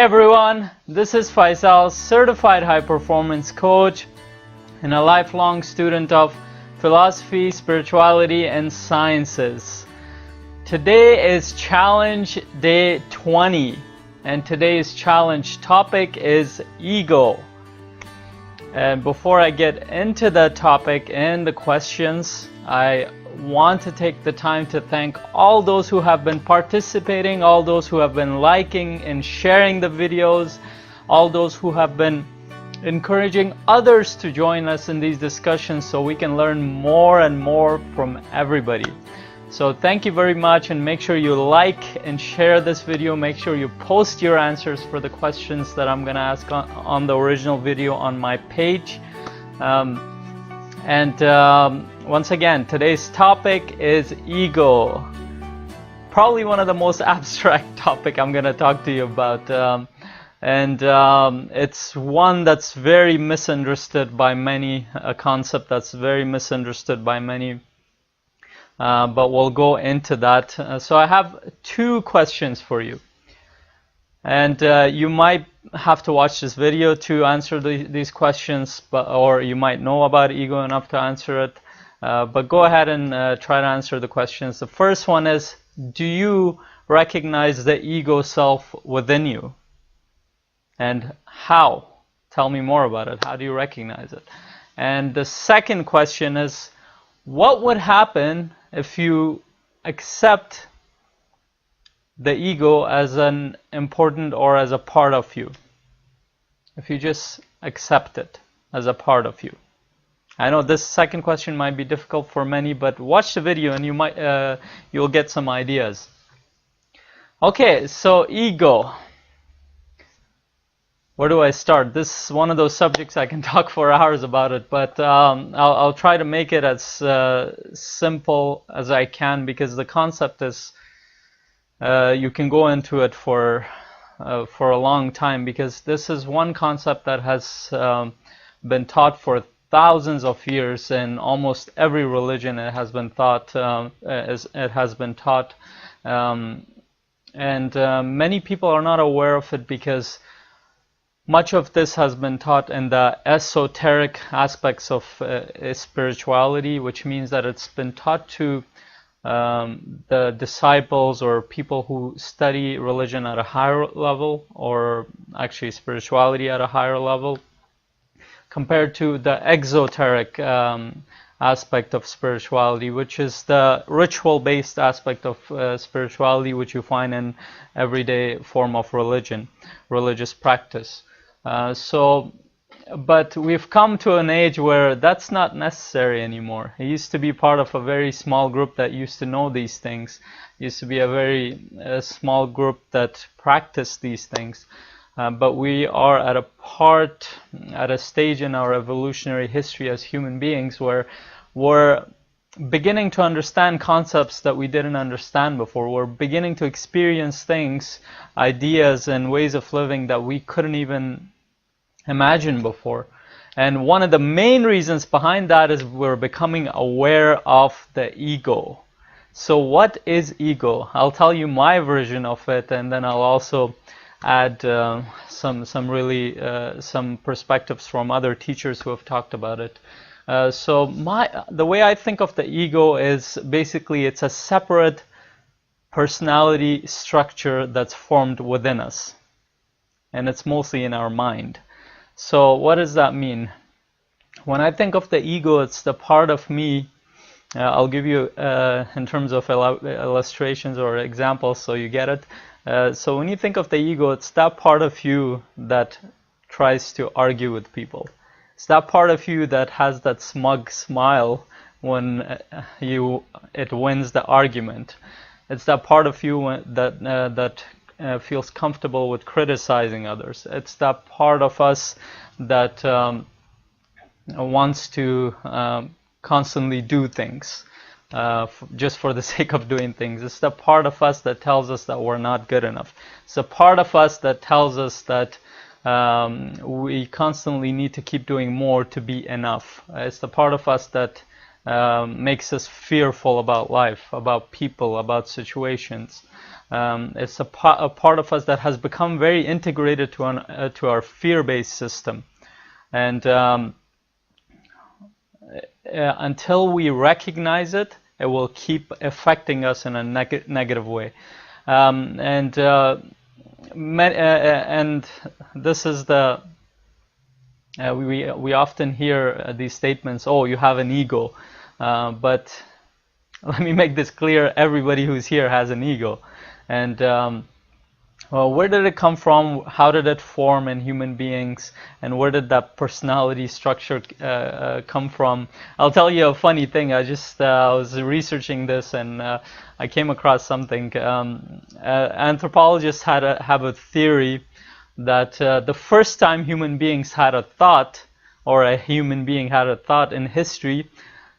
everyone, this is Faisal, certified high performance coach and a lifelong student of philosophy, spirituality, and sciences. Today is challenge day 20, and today's challenge topic is ego. And before I get into the topic and the questions, I want to take the time to thank all those who have been participating, all those who have been liking and sharing the videos, all those who have been encouraging others to join us in these discussions so we can learn more and more from everybody. So thank you very much, and make sure you like and share this video. Make sure you post your answers for the questions that I'm going to ask on the original video on my page. Once again, today's topic is ego. Probably one of the most abstract topic I'm going to talk to you about. It's one that's very misunderstood by many, a concept that's very misunderstood by many. But we'll go into that. So I have two questions for you. And you might have to watch this video to answer these questions, or you might know about ego enough to answer it. But go ahead and try to answer the questions. The first one is, do you recognize the ego self within you? And how? Tell me more about it. How do you recognize it? And the second question is, what would happen if you accept the ego as an important or as a part of you? If you just accept it as a part of you. I know this second question might be difficult for many, but watch the video and you'll get some ideas. Okay, so ego. Where do I start? This is one of those subjects I can talk for hours about it, but I'll try to make it as simple as I can, because the concept is you can go into it for a long time, because this is one concept that has been taught for thousands of years in almost every religion. It has been taught, many people are not aware of it, because much of this has been taught in the esoteric aspects of spirituality, which means that it's been taught to the disciples or people who study religion at a higher level, or actually spirituality at a higher level, compared to the exoteric aspect of spirituality, which is the ritual-based aspect of spirituality, which you find in everyday form of religious practice. But we've come to an age where that's not necessary anymore. It used to be part of a very small group that used to know these things. It used to be a very small group that practiced these things. But we are at a stage in our evolutionary history as human beings where we're beginning to understand concepts that we didn't understand before. We're beginning to experience things, ideas, and ways of living that we couldn't even imagine before. And one of the main reasons behind that is we're becoming aware of the ego. So what is ego? I'll tell you my version of it, and then I'll also add some perspectives from other teachers who have talked about it. The way I think of the ego is basically it's a separate personality structure that's formed within us, and it's mostly in our mind. So what does that mean? When I think of the ego, it's the part of me. I'll give you in terms of illustrations or examples so you get it. So when you think of the ego, it's that part of you that tries to argue with people. It's that part of you that has that smug smile when it wins the argument. It's that part of you that feels comfortable with criticizing others. It's that part of us that wants to constantly do things just for the sake of doing things. It's the part of us that tells us that we're not good enough. It's a part of us that tells us that we constantly need to keep doing more to be enough. It's the part of us that makes us fearful about life, about people, about situations. It's a part of us that has become very integrated to our fear-based system. And until we recognize it, it will keep affecting us in a negative way. And this is the we often hear these statements, oh, you have an ego, but let me make this clear, everybody who's here has an ego. And well, where did it come from? How did it form in human beings? And where did that personality structure come from? I'll tell you a funny thing. I was researching this, and I came across something. Anthropologists have a theory that the first time human beings had a thought, or a human being had a thought in history,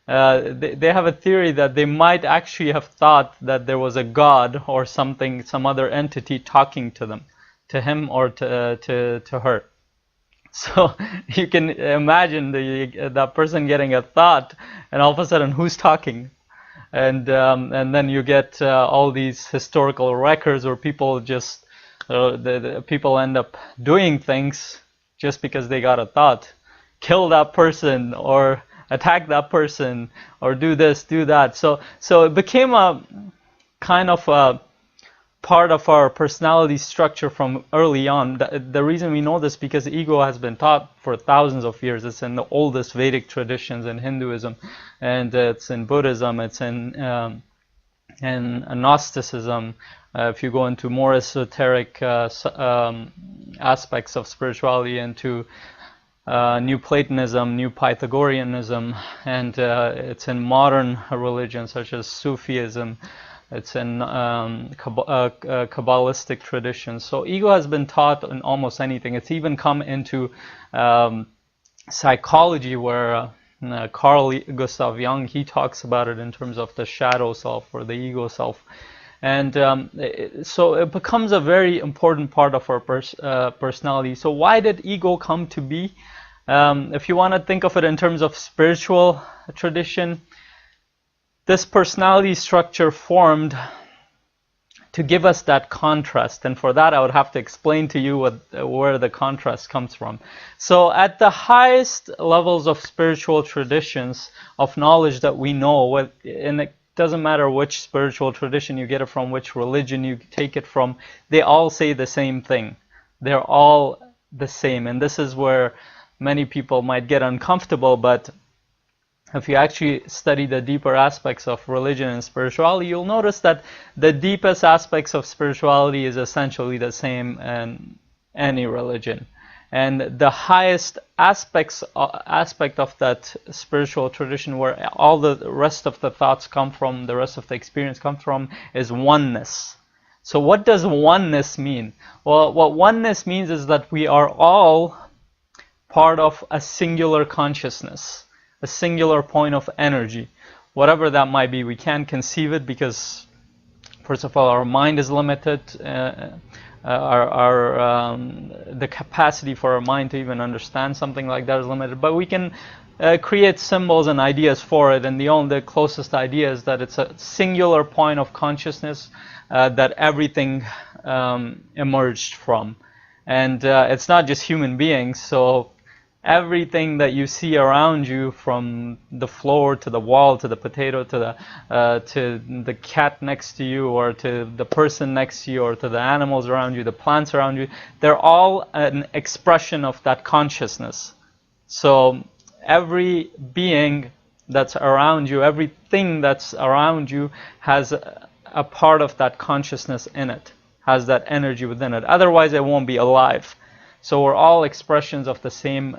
they have a theory that they might actually have thought that there was a god or something, some other entity talking to them, to him or to her. So you can imagine that person getting a thought, and all of a sudden, who's talking? And then you get all these historical records where people just the people end up doing things just because they got a thought, kill that person or attack that person or do this, do that. So it became a kind of a part of our personality structure from early on. The reason we know this because ego has been taught for thousands of years. It's in the oldest Vedic traditions in Hinduism, and it's in Buddhism, it's in Gnosticism. If you go into more esoteric aspects of spirituality, into New Platonism, New Pythagoreanism, and it's in modern religions such as Sufism. It's in Kabbalistic traditions. So ego has been taught in almost anything. It's even come into psychology, where Carl Gustav Jung, he talks about it in terms of the shadow self or the ego self. And so it becomes a very important part of our personality. So why did ego come to be? If you want to think of it in terms of spiritual tradition, this personality structure formed to give us that contrast. And for that, I would have to explain to you where the contrast comes from. So at the highest levels of spiritual traditions, of knowledge that we know, and it doesn't matter which spiritual tradition you get it from, which religion you take it from, they all say the same thing. They're all the same. And this is where many people might get uncomfortable, but if you actually study the deeper aspects of religion and spirituality, you'll notice that the deepest aspects of spirituality is essentially the same in any religion. And the highest aspect of that spiritual tradition, where all the rest of the thoughts come from, the rest of the experience comes from, is oneness. So what does oneness mean? Well, what oneness means is that we are all part of a singular consciousness, a singular point of energy, whatever that might be. We can't conceive it because, first of all, our mind is limited. The capacity for our mind to even understand something like that is limited. But we can create symbols and ideas for it, and the closest idea is that it's a singular point of consciousness that everything emerged from. And it's not just human beings, so everything that you see around you, from the floor to the wall to the potato to the cat next to you, or to the person next to you, or to the animals around you, the plants around you, they're all an expression of that consciousness. So every being that's around you, everything that's around you has a part of that consciousness in it, has that energy within it. Otherwise it won't be alive. So we're all expressions of the same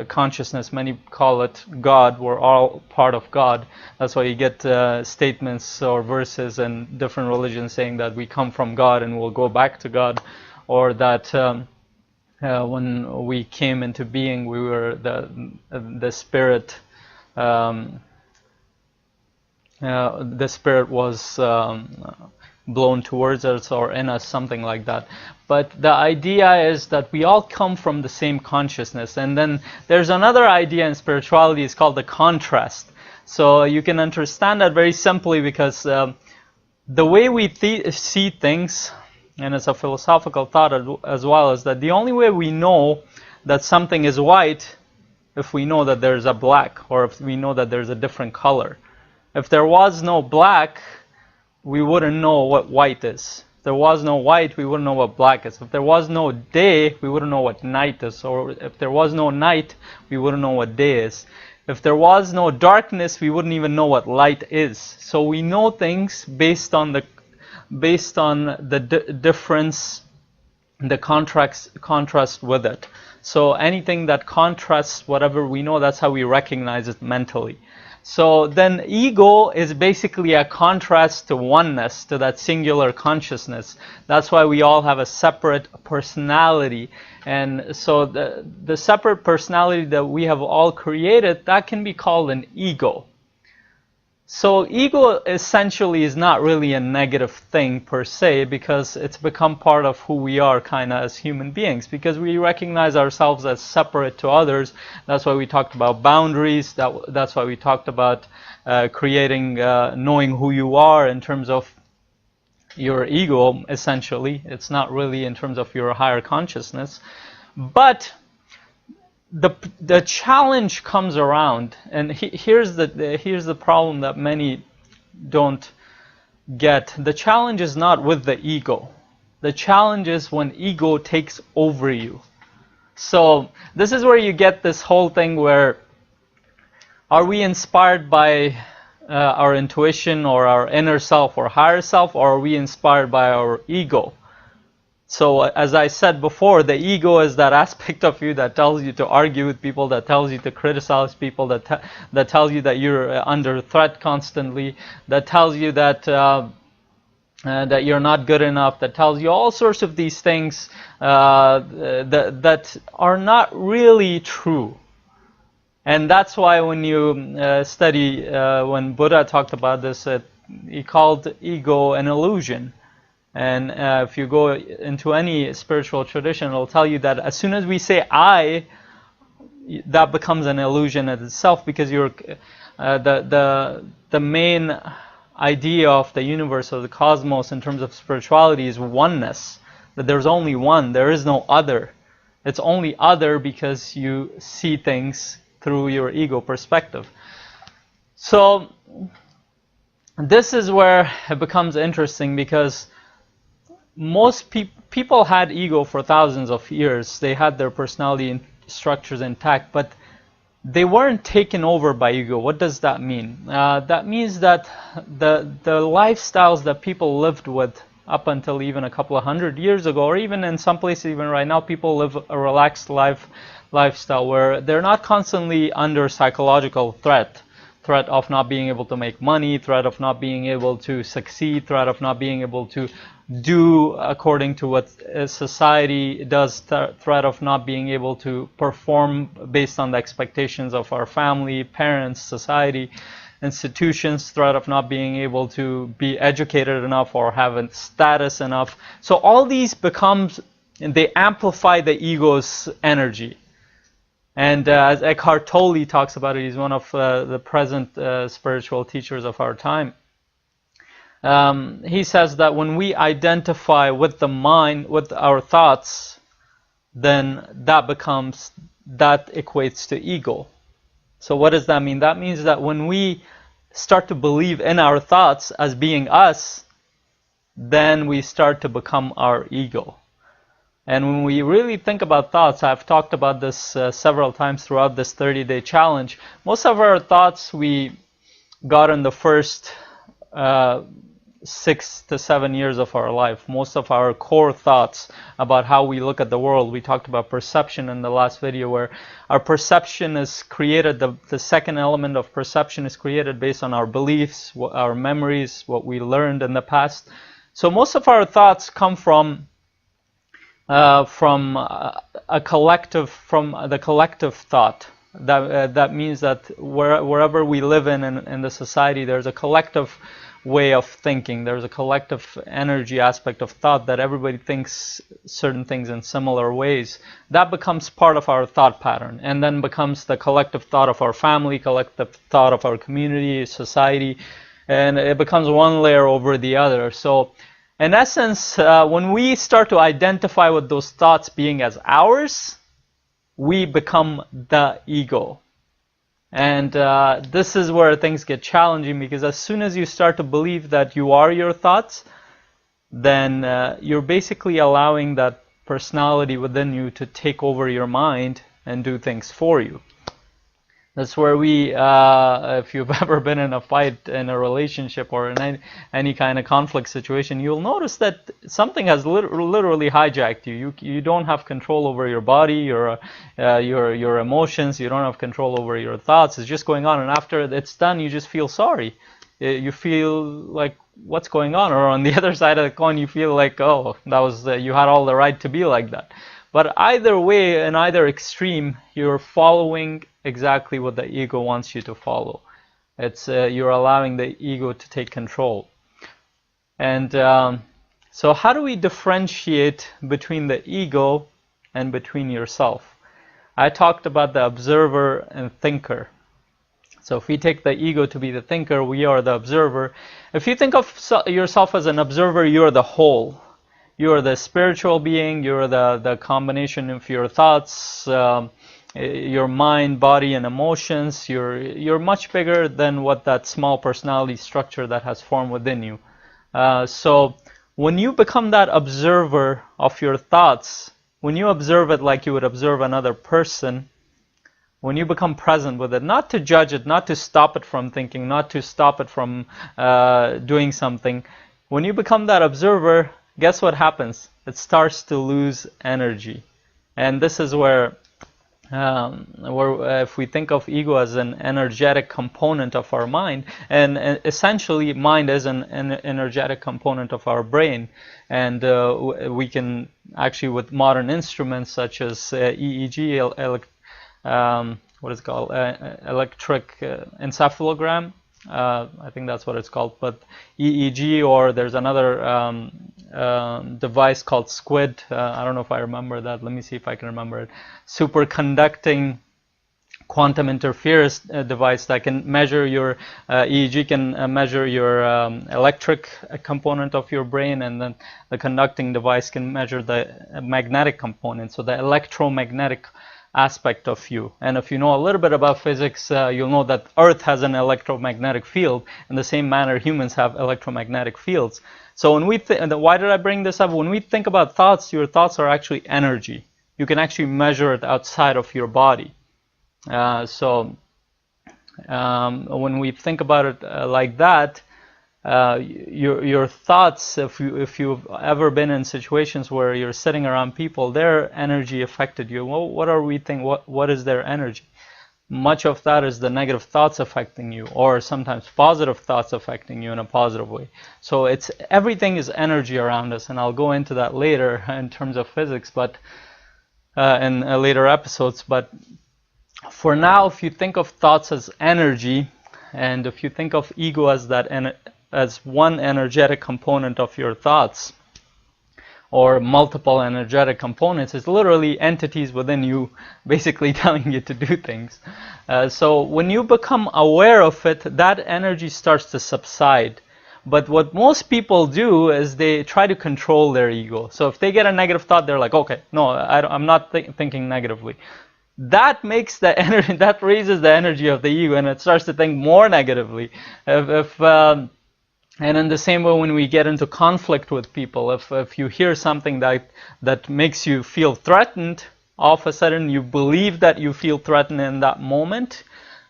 consciousness. Many call it God. We're all part of God. That's why you get statements or verses in different religions saying that we come from God and we'll go back to God, or that when we came into being, we were the spirit. The spirit was blown towards us or in us, something like that. But the idea is that we all come from the same consciousness. And then there's another idea in spirituality, it's called the contrast. So you can understand that very simply, because the way we see things, and it's a philosophical thought as well, is that the only way we know that something is white if we know that there's a black, or if we know that there's a different color. If there was no black, we wouldn't know what white is. If there was no white, we wouldn't know what black is. If there was no day, we wouldn't know what night is. Or if there was no night, we wouldn't know what day is. If there was no darkness, we wouldn't even know what light is. So we know things based on the difference, the contrast with it. So anything that contrasts whatever we know, that's how we recognize it mentally. So then ego is basically a contrast to oneness, to that singular consciousness. That's why we all have a separate personality. And so the separate personality that we have all created, that can be called an ego. So ego essentially is not really a negative thing per se, because it's become part of who we are kind of as human beings, because we recognize ourselves as separate to others. That's why we talked about boundaries. That's why we talked about creating, knowing who you are in terms of your ego, essentially. It's not really in terms of your higher consciousness. But the challenge comes around, and here's the problem that many don't get. The challenge is not with the ego. The challenge is when ego takes over you. So this is where you get this whole thing where, are we inspired by our intuition or our inner self or higher self, or are we inspired by our ego? So as I said before, the ego is that aspect of you that tells you to argue with people, that tells you to criticize people, that tells you that you're under threat constantly, that tells you that that you're not good enough, that tells you all sorts of these things that are not really true. And that's why when you study, when Buddha talked about this, he called ego an illusion. And if you go into any spiritual tradition, it'll tell you that as soon as we say I, that becomes an illusion in itself, because you're the main idea of the universe, or the cosmos, in terms of spirituality, is oneness. That there's only one, there is no other. It's only other because you see things through your ego perspective. So this is where it becomes interesting, because most people had ego for thousands of years. They had their personality structures intact, but they weren't taken over by ego. What does that mean? That means that the lifestyles that people lived with up until even a couple of hundred years ago, or even in some places even right now, people live a relaxed lifestyle where they're not constantly under psychological threat of not being able to make money, threat of not being able to succeed, threat of not being able to do according to what society does, threat of not being able to perform based on the expectations of our family, parents, society, institutions, threat of not being able to be educated enough or have a status enough. So all these they amplify the ego's energy. And as Eckhart Tolle talks about it, he's one of the present spiritual teachers of our time. He says that when we identify with the mind, with our thoughts, then that equates to ego. So what does that mean? That means that when we start to believe in our thoughts as being us, then we start to become our ego. And when we really think about thoughts, I've talked about this several times throughout this 30-day challenge. Most of our thoughts we got in the first 6 to 7 years of our life. Most of our core thoughts about how we look at the world. We talked about perception in the last video, where our perception is created, the second element of perception is created based on our beliefs, our memories, what we learned in the past. So most of our thoughts come from the collective thought. That means that wherever we live in the society, there's a collective way of thinking. There's a collective energy aspect of thought that everybody thinks certain things in similar ways. That becomes part of our thought pattern, and then becomes the collective thought of our family, collective thought of our community, society. and it becomes one layer over the other. So in essence, when we start to identify with those thoughts being as ours, we become the ego. And this is where things get challenging, because as soon as you start to believe that you are your thoughts, then you're basically allowing that personality within you to take over your mind and do things for you. That's where we, if you've ever been in a fight, in a relationship, or in any kind of conflict situation, you'll notice that something has literally hijacked you. You don't have control over your body, your emotions. You don't have control over your thoughts. It's just going on, and after it's done, you just feel sorry. You feel like, what's going on? Or on the other side of the coin, you feel like, oh, that was you had all the right to be like that. But either way, in either extreme, you're following exactly what the ego wants you to follow. It's you're allowing the ego to take control. And so how do we differentiate between the ego and between yourself? I talked about the observer and thinker. So if we take the ego to be the thinker, we are the observer. If you think of yourself as an observer, you're the whole. You're the spiritual being. You're the combination of your thoughts, your mind, body, and emotions. You're much bigger than what that small personality structure that has formed within you. So when you become that observer of your thoughts, when you observe it like you would observe another person, when you become present with it, not to judge it, not to stop it from thinking, not to stop it from doing something, when you become that observer, guess what happens? It starts to lose energy. And this is where if we think of ego as an energetic component of our mind, and essentially mind is an energetic component of our brain, and we can actually, with modern instruments such as EEG, what is it called, electric encephalogram, I think that's what it's called, but EEG, or there's another device called SQUID, I don't know if I remember that, let me see if I can remember it, superconducting quantum interference device that can measure your EEG, can measure your electric component of your brain, and then the conducting device can measure the magnetic component, so the electromagnetic aspect of you. And if you know a little bit about physics, you'll know that Earth has an electromagnetic field. In the same manner, humans have electromagnetic fields. So when we why did I bring this up? When we think about thoughts, your thoughts are actually energy. You can actually measure it outside of your body. So when we think about it like that, your thoughts, if you've ever been in situations where you're sitting around people, their energy affected you. Well, what are we thinking? What is their energy? Much of that is the negative thoughts affecting you, or sometimes positive thoughts affecting you in a positive way. So everything is energy around us, and I'll go into that later in terms of physics, but in later episodes. But for now, if you think of thoughts as energy, and if you think of ego as as one energetic component of your thoughts, or multiple energetic components, it's literally entities within you basically telling you to do things. So when you become aware of it, that energy starts to subside. But what most people do is they try to control their ego. So if they get a negative thought, they're like, okay, no, I'm not thinking negatively. That makes the energy, that raises the energy of the ego, and it starts to think more negatively. And in the same way, when we get into conflict with people, if you hear something that makes you feel threatened, all of a sudden you believe that you feel threatened in that moment,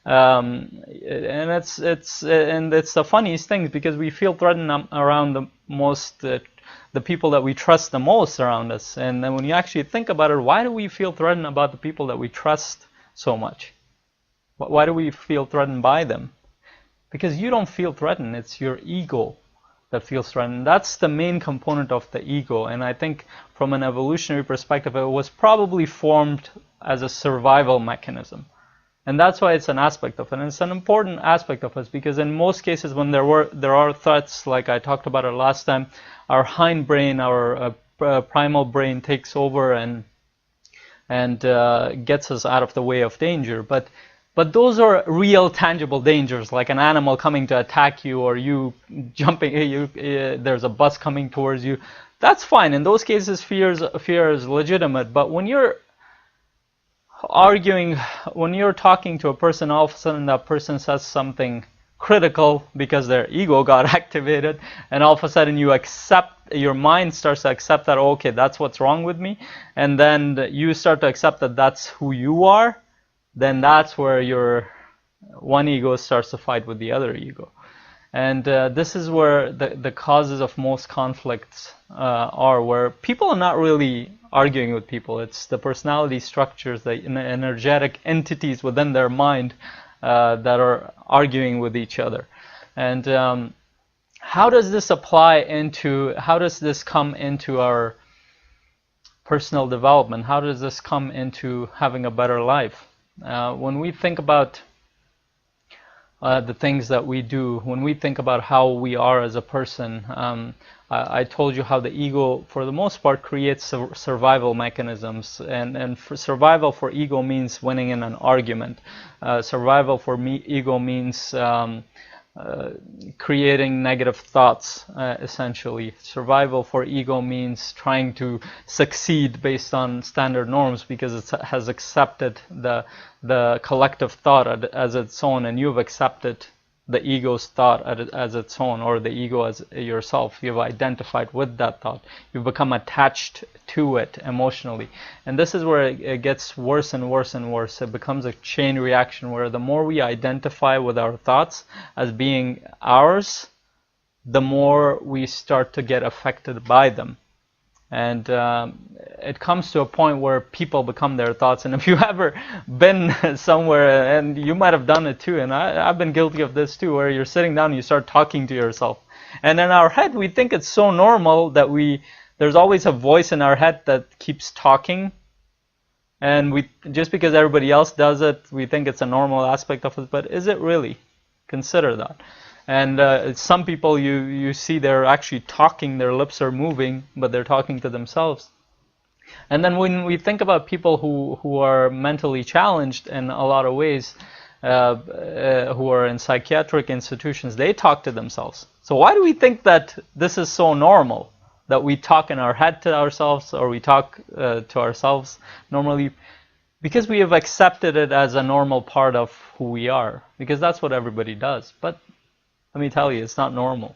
and it's the funniest thing, because we feel threatened around the people that we trust the most around us. And then when you actually think about it, why do we feel threatened about the people that we trust so much? Why do we feel threatened by them? Because you don't feel threatened, it's your ego that feels threatened. That's the main component of the ego, and I think from an evolutionary perspective, it was probably formed as a survival mechanism. And that's why it's an aspect of it, and it's an important aspect of us, because in most cases when there are threats, like I talked about it last time, our hindbrain, our primal brain takes over and gets us out of the way of danger. But But those are real, tangible dangers, like an animal coming to attack you, or you jumping. There's a bus coming towards you. That's fine. In those cases, fear is legitimate. But when you're arguing, when you're talking to a person, all of a sudden that person says something critical because their ego got activated, and all of a sudden your mind starts to accept that, okay, that's what's wrong with me, and then you start to accept that that's who you are, then that's where your one ego starts to fight with the other ego. And this is where the causes of most conflicts are, where people are not really arguing with people. It's the personality structures, the energetic entities within their mind that are arguing with each other. And how does this how does this come into our personal development? How does this come into having a better life? When we think about the things that we do, when we think about how we are as a person, I told you how the ego, for the most part, creates survival mechanisms. And for survival for ego means winning in an argument. Survival for ego means creating negative thoughts, essentially. Survival for ego means trying to succeed based on standard norms because it has accepted the collective thought as its own, and you've accepted the ego's thought as its own, or the ego as yourself. You've identified with that thought. You've become attached to it emotionally. And this is where it gets worse and worse and worse. It becomes a chain reaction where the more we identify with our thoughts as being ours, the more we start to get affected by them. And it comes to a point where people become their thoughts. And if you've ever been somewhere, and you might have done it too, and I've been guilty of this too, where you're sitting down and you start talking to yourself. And in our head, we think it's so normal that there's always a voice in our head that keeps talking. And just because everybody else does it, we think it's a normal aspect of it. But is it really? Consider that. And some people you see they're actually talking, their lips are moving, but they're talking to themselves. And then when we think about people who are mentally challenged in a lot of ways, who are in psychiatric institutions, they talk to themselves. So why do we think that this is so normal, that we talk in our head to ourselves, or we talk to ourselves normally? Because we have accepted it as a normal part of who we are, because that's what everybody does. But let me tell you, it's not normal.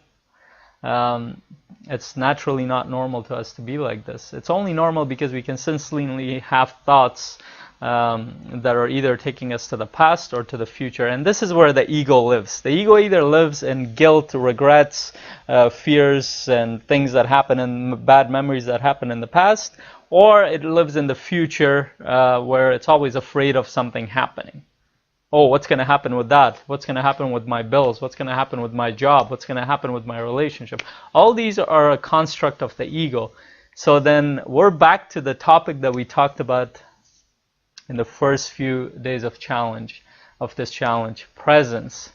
It's naturally not normal to us to be like this. It's only normal because we consistently have thoughts that are either taking us to the past or to the future. And this is where the ego lives. The ego either lives in guilt, regrets, fears, and things that happen, and bad memories that happen in the past, or it lives in the future where it's always afraid of something happening. Oh, what's going to happen with that? What's going to happen with my bills? What's going to happen with my job? What's going to happen with my relationship? All these are a construct of the ego. So then we're back to the topic that we talked about in the first few days of this challenge, presence.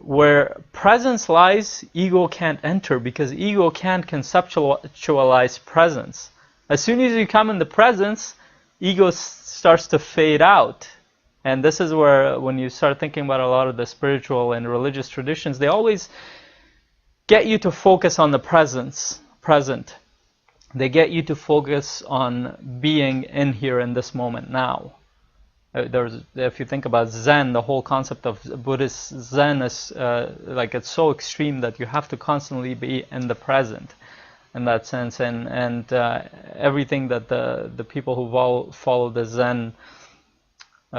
Where presence lies, ego can't enter, because ego can't conceptualize presence. As soon as you come in the presence, ego starts to fade out. And this is where, when you start thinking about a lot of the spiritual and religious traditions, they always get you to focus on the present. They get you to focus on being in here in this moment now. If you think about Zen, the whole concept of Buddhist Zen is it's so extreme that you have to constantly be in the present, in that sense. And everything that the people who follow the Zen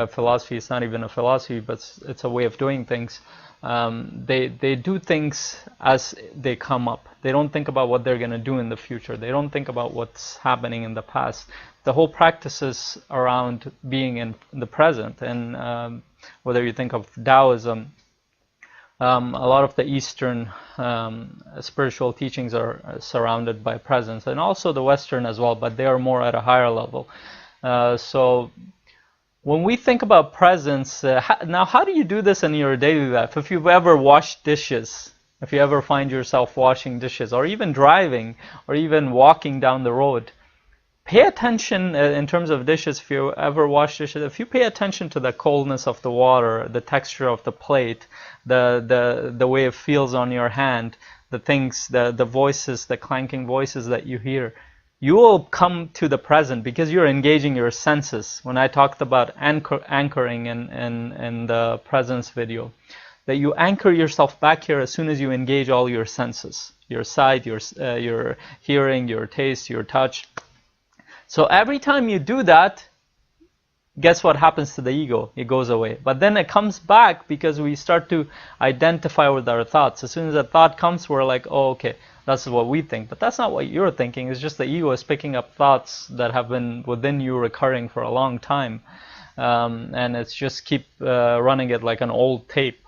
philosophy, it's not even a philosophy, but it's a way of doing things. They do things as they come up. They don't think about what they're going to do in the future. They don't think about what's happening in the past. The whole practice is around being in the present. And whether you think of Taoism, a lot of the Eastern spiritual teachings are surrounded by presence, and also the Western as well, but they are more at a higher level. So when we think about presence, now how do you do this in your daily life? If you've ever washed dishes, if you ever find yourself washing dishes, or even driving, or even walking down the road, pay attention in terms of dishes. If you ever wash dishes, if you pay attention to the coldness of the water, the texture of the plate, the way it feels on your hand, the things, the voices, the clanking voices that you hear, you will come to the present because you're engaging your senses. When I talked about anchoring in the presence video, that you anchor yourself back here as soon as you engage all your senses, your sight, your hearing, your taste, your touch. So every time you do that, guess what happens to the ego? It goes away. But then it comes back because we start to identify with our thoughts. As soon as a thought comes, we're like, oh, okay, that's what we think. But that's not what you're thinking. It's just the ego is picking up thoughts that have been within you recurring for a long time. And it's just keep running it like an old tape.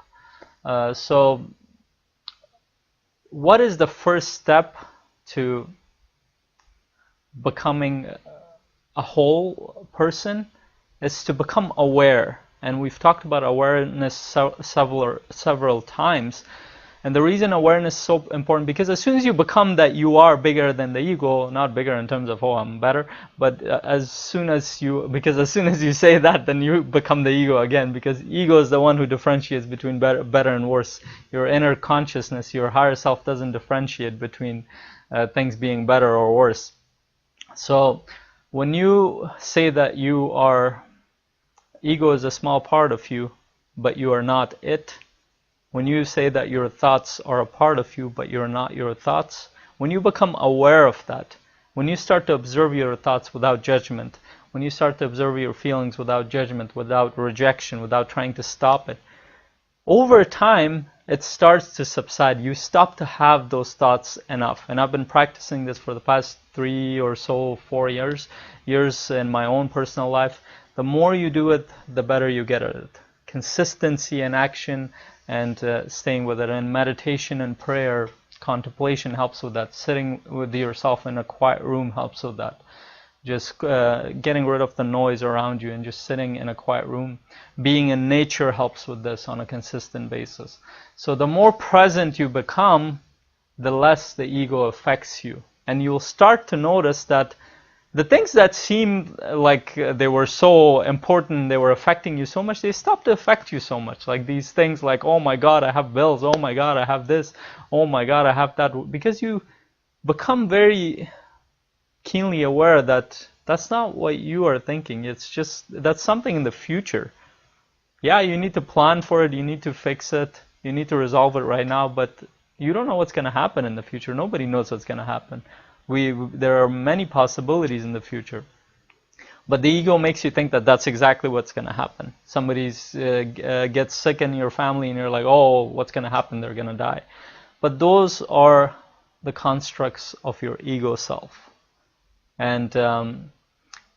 So what is the first step to becoming a whole person? Is to become aware. And we've talked about awareness several times. And the reason awareness is so important, because as soon as you become that you are bigger than the ego, not bigger in terms of, oh, I'm better, but as soon as you say that, then you become the ego again, because ego is the one who differentiates between better and worse. Your inner consciousness, your higher self doesn't differentiate between things being better or worse. So when you say that you are, ego is a small part of you, but you are not it. When you say that your thoughts are a part of you, but you're not your thoughts, when you become aware of that, when you start to observe your thoughts without judgment, when you start to observe your feelings without judgment, without rejection, without trying to stop it, over time, it starts to subside. You stop to have those thoughts enough. And I've been practicing this for the past 3 or so, 4 years in my own personal life. The more you do it, the better you get at it. Consistency and action and staying with it. And meditation and prayer, contemplation helps with that. Sitting with yourself in a quiet room helps with that. Just getting rid of the noise around you and just sitting in a quiet room. Being in nature helps with this on a consistent basis. So the more present you become, the less the ego affects you. And you'll start to notice that the things that seemed like they were so important, they were affecting you so much, they stopped to affect you so much. Like these things like, oh my God, I have bills. Oh my God, I have this. Oh my God, I have that. Because you become very keenly aware that that's not what you are thinking. It's just, that's something in the future. Yeah, you need to plan for it. You need to fix it. You need to resolve it right now. But you don't know what's going to happen in the future. Nobody knows what's going to happen. There are many possibilities in the future, but the ego makes you think that that's exactly what's going to happen. Somebody gets sick in your family and you're like, oh, what's going to happen? They're going to die. But those are the constructs of your ego self. And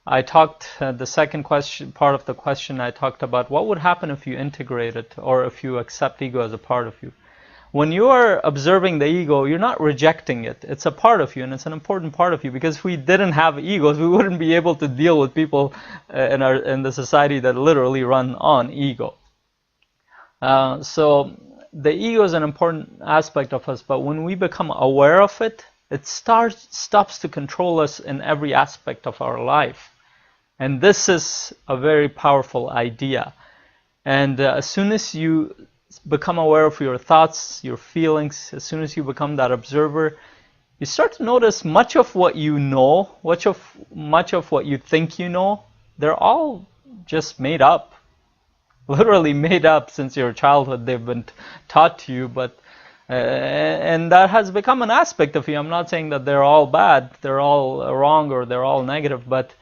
I talked, the second part of the question, I talked about what would happen if you integrate it or if you accept ego as a part of you. When you are observing the ego, you're not rejecting it. It's a part of you, and it's an important part of you, because if we didn't have egos, we wouldn't be able to deal with people in the society that literally run on ego. So the ego is an important aspect of us, but when we become aware of it, it stops to control us in every aspect of our life. And this is a very powerful idea. And as soon as you become aware of your thoughts, your feelings, as soon as you become that observer, you start to notice much of what you know, much of what you think you know, they're all just made up. Literally made up since your childhood. They've been taught to you, but and that has become an aspect of you. I'm not saying that they're all bad, they're all wrong, or they're all negative, but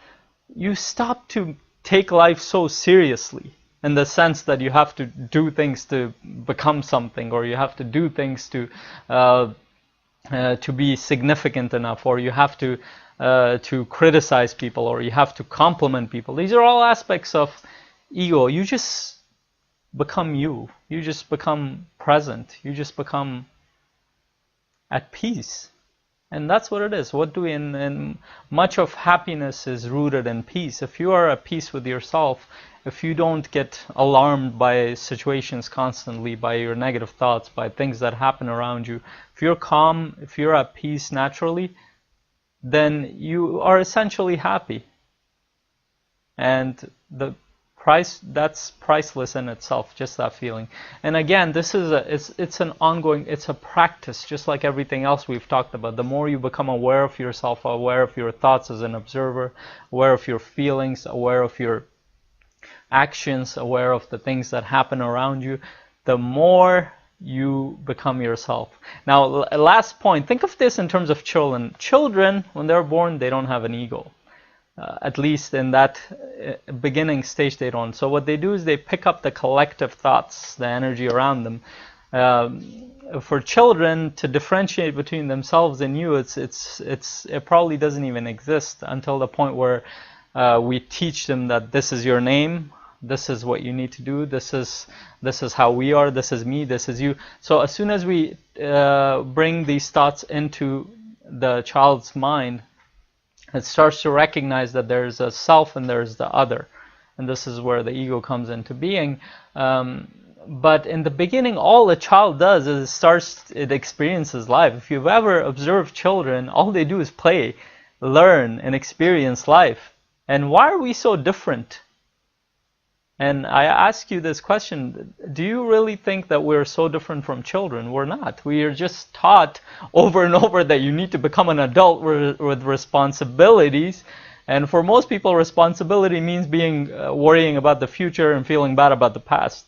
you stop to take life so seriously, in the sense that you have to do things to become something, or you have to do things to be significant enough, or you have to criticize people, or you have to compliment people. These are all aspects of ego. You just become you. You just become present. You just become at peace. And that's what it is. What do we, and much of happiness is rooted in peace. If you are at peace with yourself, if you don't get alarmed by situations constantly, by your negative thoughts, by things that happen around you, if you're calm, if you're at peace naturally, then you are essentially happy. And that's priceless in itself, just that feeling. And again, this is it's an ongoing, it's a practice, just like everything else we've talked about. The more you become aware of yourself, aware of your thoughts as an observer, aware of your feelings, aware of your actions, aware of the things that happen around you, the more you become yourself. Now, last point, think of this in terms of children. Children, when they're born, they don't have an ego. At least in that beginning stage, they don't. So what they do is they pick up the collective thoughts, the energy around them. For children to differentiate between themselves and you, it probably doesn't even exist until the point where we teach them that this is your name, this is what you need to do, this is how we are, this is me, this is you. So as soon as we bring these thoughts into the child's mind, it starts to recognize that there's a self and there's the other. And this is where the ego comes into being. But in the beginning, all a child does is it experiences life. If you've ever observed children, all they do is play, learn, and experience life. And why are we so different? And I ask you this question, do you really think that we're so different from children? We're not. We are just taught over and over that you need to become an adult with responsibilities. And for most people, responsibility means worrying about the future and feeling bad about the past.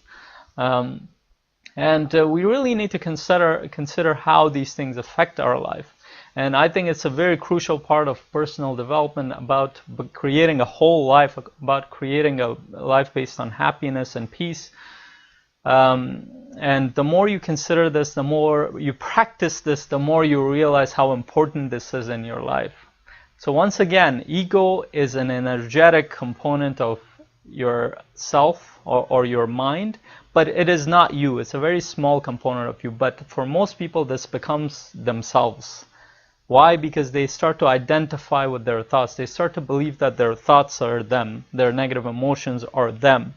We really need to consider how these things affect our life. And I think it's a very crucial part of personal development, about creating a whole life, about creating a life based on happiness and peace. And the more you consider this, the more you practice this, the more you realize how important this is in your life. So once again, ego is an energetic component of your self or your mind, but it is not you. It's a very small component of you. But for most people, this becomes themselves. Why? Because they start to identify with their thoughts. They start to believe that their thoughts are them. Their negative emotions are them.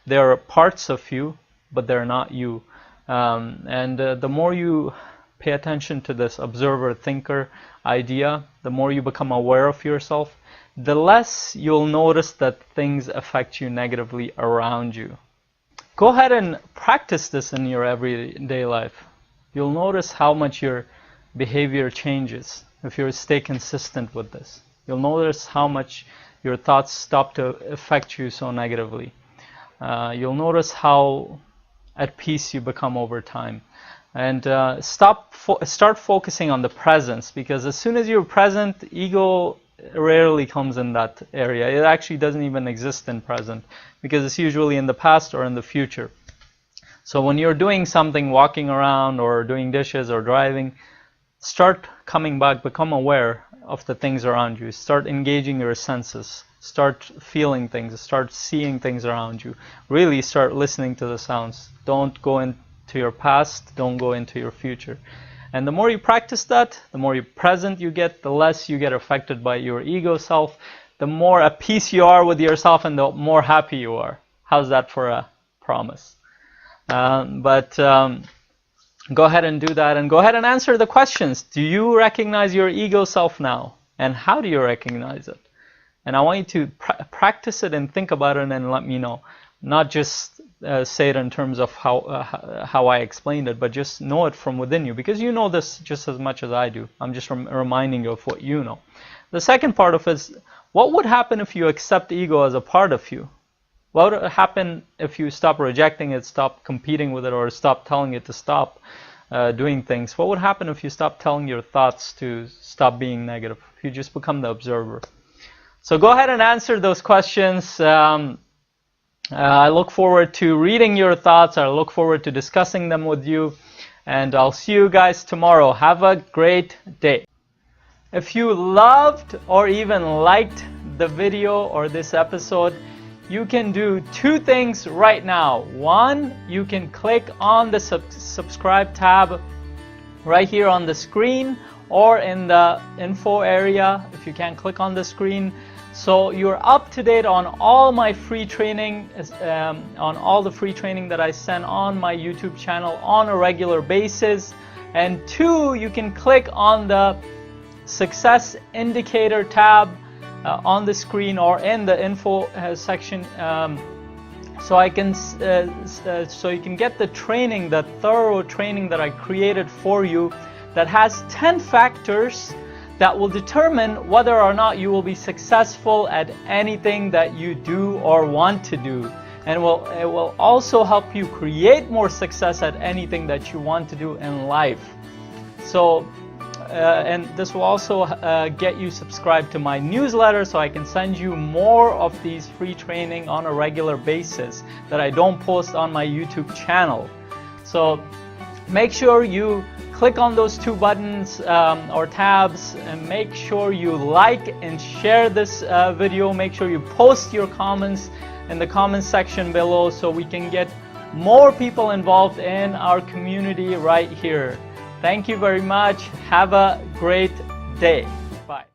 They are parts of you, but they're not you. The more you pay attention to this observer-thinker idea, the more you become aware of yourself, the less you'll notice that things affect you negatively around you. Go ahead and practice this in your everyday life. You'll notice how much your behavior changes if you stay consistent with this. You'll notice how much your thoughts stop to affect you so negatively. You'll notice how at peace you become over time. And start focusing on the presence, because as soon as you're present, ego rarely comes in that area. It actually doesn't even exist in present, because it's usually in the past or in the future. So when you're doing something, walking around or doing dishes or driving, start coming back, become aware of the things around you. Start engaging your senses. Start feeling things. Start seeing things around you. Really start listening to the sounds. Don't go into your past. Don't go into your future. And the more you practice that, the more present you get, the less you get affected by your ego self, the more at peace you are with yourself, and the more happy you are. How's that for a promise? Go ahead and do that, and go ahead and answer the questions. Do you recognize your ego self now? And how do you recognize it? And I want you to practice it and think about it and let me know. Not just say it in terms of how I explained it, but just know it from within you, because you know this just as much as I do. I'm just reminding you of what you know. The second part of it is, what would happen if you accept ego as a part of you? What would happen if you stop rejecting it, stop competing with it, or stop telling it to stop doing things? What would happen if you stop telling your thoughts to stop being negative? If you just become the observer. So go ahead and answer those questions. I look forward to reading your thoughts. I look forward to discussing them with you. And I'll see you guys tomorrow. Have a great day. If you loved or even liked the video or this episode, you can do two things right now. One, you can click on the subscribe tab right here on the screen, or in the info area if you can't click on the screen. So you're up to date on all my free training, on all the free training that I send on my YouTube channel on a regular basis. And two, you can click on the success indicator tab on the screen or in the info section, so you can get the training, the thorough training that I created for you, that has 10 factors that will determine whether or not you will be successful at anything that you do or want to do. And it will also help you create more success at anything that you want to do in life. So, and this will also get you subscribed to my newsletter, so I can send you more of these free training on a regular basis that I don't post on my YouTube channel. So make sure you click on those 2 buttons or tabs, and make sure you like and share this video. Make sure you post your comments in the comment section below, so we can get more people involved in our community right here. Thank you very much. Have a great day. Bye.